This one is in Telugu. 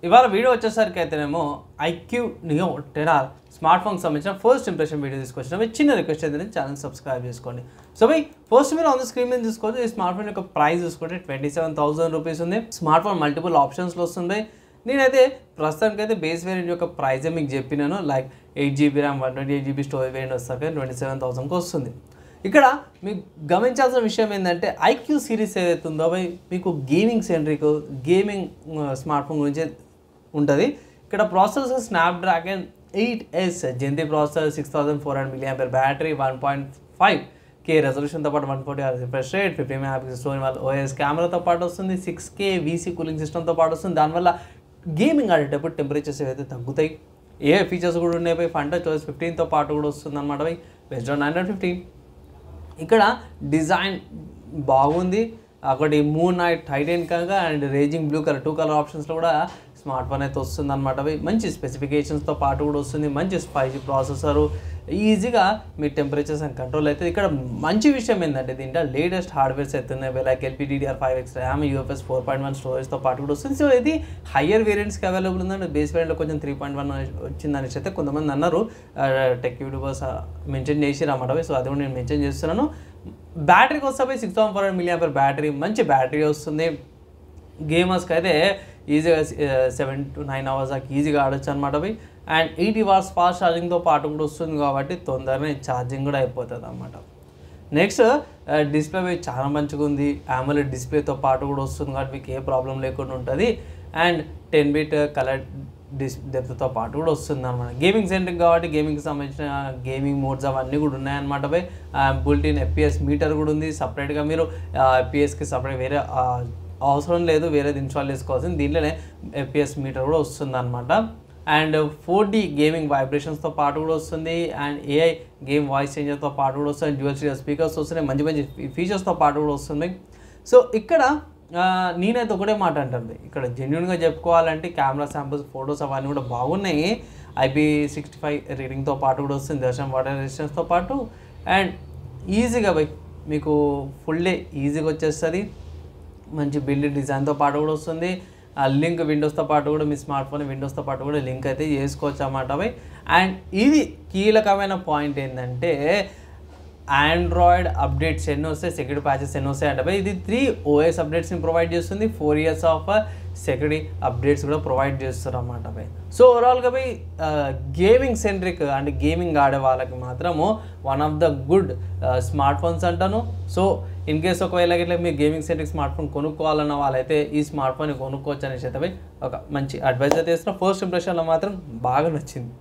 ఇవాళ వీడియో వచ్చేసరికి అయితేనేమో ఐక్యూ నియో 10R స్మార్ట్ ఫోన్కి సంబంధించిన ఫస్ట్ ఇంప్రెషన్ వీడియో తీసుకొచ్చిన చిన్న రిక్వెస్ట్ అయితే ఛానల్ సబ్స్క్రైబ్ చేసుకోండి. సో బై ఫస్ట్ మీరు ఆన్ ద స్క్రీన్ మీద తీసుకోవచ్చు. ఈ స్మార్ట్ ఫోన్ యొక్క ప్రైస్ చూసుకుంటే 27,000 రూపీస్ ఉంది. స్మార్ట్ ఫోన్ మల్టిపుల్ ఆప్షన్స్లో వస్తుంది. నేనైతే ప్రస్తుతానికి అయితే బేస్ వేరియంట్ యొక్క ప్రైజే మీకు చెప్పినాను. Like 8GB RAM 128GB storage variant వస్తాక 27,000కి వస్తుంది. ఇక్కడ మీకు గమనించాల్సిన విషయం ఏంటంటే ఐక్యూ సిరీస్ ఏదైతే ఉందో అవి మీకు gaming centric gaming smart phone గురించి ఉంటుంది. ఇక్కడ ప్రాసెసర్ స్నాప్డ్రాగన్ 8S జెన్టీ ప్రాసెసర్, 6400 mAh బ్యాటరీ, 1.5K రెజల్యూషన్తో పాటు 140Hz refresh rate, 50 MP storage వల్ల OS కెమెరాతో పాటు వస్తుంది, 6K VC కూలింగ్ సిస్టమ్తో పాటు వస్తుంది. దానివల్ల గేమింగ్ ఆడేటప్పుడు టెంపరేచర్స్ ఏవైతే తగ్గుతాయి. ఏ ఫీచర్స్ కూడా ఉన్నాయి పోయి ఫంటా చాయిస్ 15తో పాటు కూడా వస్తుంది అనమాట పోయి బేస్డ్ ఆన్ 915. ఇక్కడ డిజైన్ బాగుంది. ఒకటి మూన్ నైట్ టైటన్ కనుక and raging blue colour 2 colour ఆప్షన్స్లో కూడా స్మార్ట్ ఫోన్ అయితే వస్తుంది అనమాట. మంచి స్పెసిఫికేషన్స్తో పాటు కూడా వస్తుంది. మంచి 5G ప్రాసెసరు, ఈజీగా మీ టెంపరేచర్స్ అండ్ కంట్రోల్ అయితే. ఇక్కడ మంచి విషయం ఏంటంటే దీంట్లో లేటెస్ట్ హార్డ్వేర్స్ అయితే ఉన్నాయి. లైక్ LPDDR5X ర్యామ్, UFS 4.1 స్టోరేజ్తో పాటు కూడా వస్తుంది. సో ఇది హయ్యర్ వేరియంట్స్కి అవైలబుల్ ఉందండి. బేస్ వేరియంట్లో కొంచెం 3.1 వచ్చిందనేసి అయితే కొంతమంది అన్నారు. టెక్ యూట్యూబర్స్ మెన్షన్ చేసి అన్నమాట. సో అది కూడా నేను మెన్షన్ చేస్తున్నాను. బ్యాటరీకి వస్తే 6400 mAh బ్యాటరీ, మంచి బ్యాటరీ వస్తుంది. గేమర్స్కి అయితే ఈజీగా 7 to 9 hours దాకా ఈజీగా ఆడొచ్చు అనమాట. అండ్ 80 watts ఫాస్ట్ ఛార్జింగ్తో పాటు కూడా వస్తుంది కాబట్టి తొందరనే ఛార్జింగ్ కూడా అయిపోతుంది అనమాట. నెక్స్ట్ డిస్ప్లే చాలా మంచిగా ఉంది. AMOLED డిస్ప్లేతో పాటు కూడా వస్తుంది కాబట్టి మీకు ఏ ప్రాబ్లం లేకుండా ఉంటుంది. అండ్ 10-bit కలర్ డెప్త్తో పాటు కూడా వస్తుంది అనమాట. గేమింగ్ సెంట్రిక్ కాబట్టి గేమింగ్కి సంబంధించిన గేమింగ్ మోడ్స్ అవన్నీ కూడా ఉన్నాయన్నమాట. బుల్టిన్ FPS మీటర్ కూడా ఉంది. సపరేట్గా మీరు FPSకి సపరేట్ వేరే అవసరం లేదు, వేరేది ఇన్స్టాల్ చేసుకోవాల్సింది. దీంట్లోనే FPS మీటర్ కూడా వస్తుంది అనమాట. అండ్ 4D గేమింగ్ వైబ్రేషన్స్తో పాటు కూడా వస్తుంది. అండ్ AI గేమ్ వాయిస్ చేంజర్తో పాటు కూడా వస్తుంది. డ్యూయల్ స్టీరియో స్పీకర్స్ వస్తున్నాయి. మంచి మంచి ఫీచర్స్తో పాటు కూడా వస్తుంది. సో ఇక్కడ నేనైతే ఒకటే మాట అంటుంది. ఇక్కడ జెన్యున్గా చెప్పుకోవాలంటే కెమెరా శాంపుల్స్, ఫొటోస్ అవన్నీ కూడా బాగున్నాయి. IP65 రీడింగ్తో పాటు కూడా వస్తుంది. దర్శనం వాటర్ రెసిస్టెన్స్తో పాటు. అండ్ ఈజీగా మీకు ఫుల్ డే ఈజీగా వచ్చేస్తుంది. మంచి బిల్డ్ డిజైన్తో పాటు కూడా వస్తుంది. లింక్ విండోస్తో పాటు కూడా మీ స్మార్ట్ ఫోన్ విండోస్తో పాటు కూడా లింక్ అయితే చేసుకోవచ్చు అన్నమాట. అండ్ ఇది కీలకమైన పాయింట్ ఏంటంటే ఆండ్రాయిడ్ అప్డేట్స్ ఎన్ని వస్తాయి, సెక్యూరిటీ ప్యాచెస్ ఎన్ని వస్తాయి అంటే ఇది 3 OS అప్డేట్స్ని ప్రొవైడ్ చేస్తుంది. 4 years ఆఫ్ సెక్యూరిటీ అప్డేట్స్ కూడా ప్రొవైడ్ చేస్తారు అన్నమాట. సో ఓవరాల్గా గేమింగ్ సెంట్రిక్ అంటే గేమింగ్ ఆడే వాళ్ళకి మాత్రము one of the good smart phones అంటాను. సో ఇన్ కేస్ ఒకవేళ ఇట్లా మీరు గేమింగ్ సెంట్రిక్ స్మార్ట్ ఫోన్ కొనుక్కోవాలన్న వాళ్ళైతే ఈ స్మార్ట్ ఫోన్ కొనుక్కోవచ్చు అనేసి అయితే ఒక మంచి అడ్వైజ్ అయితే ఇస్తున్నా. ఫస్ట్ ఇంప్రెషన్లో మాత్రం బాగా నచ్చింది.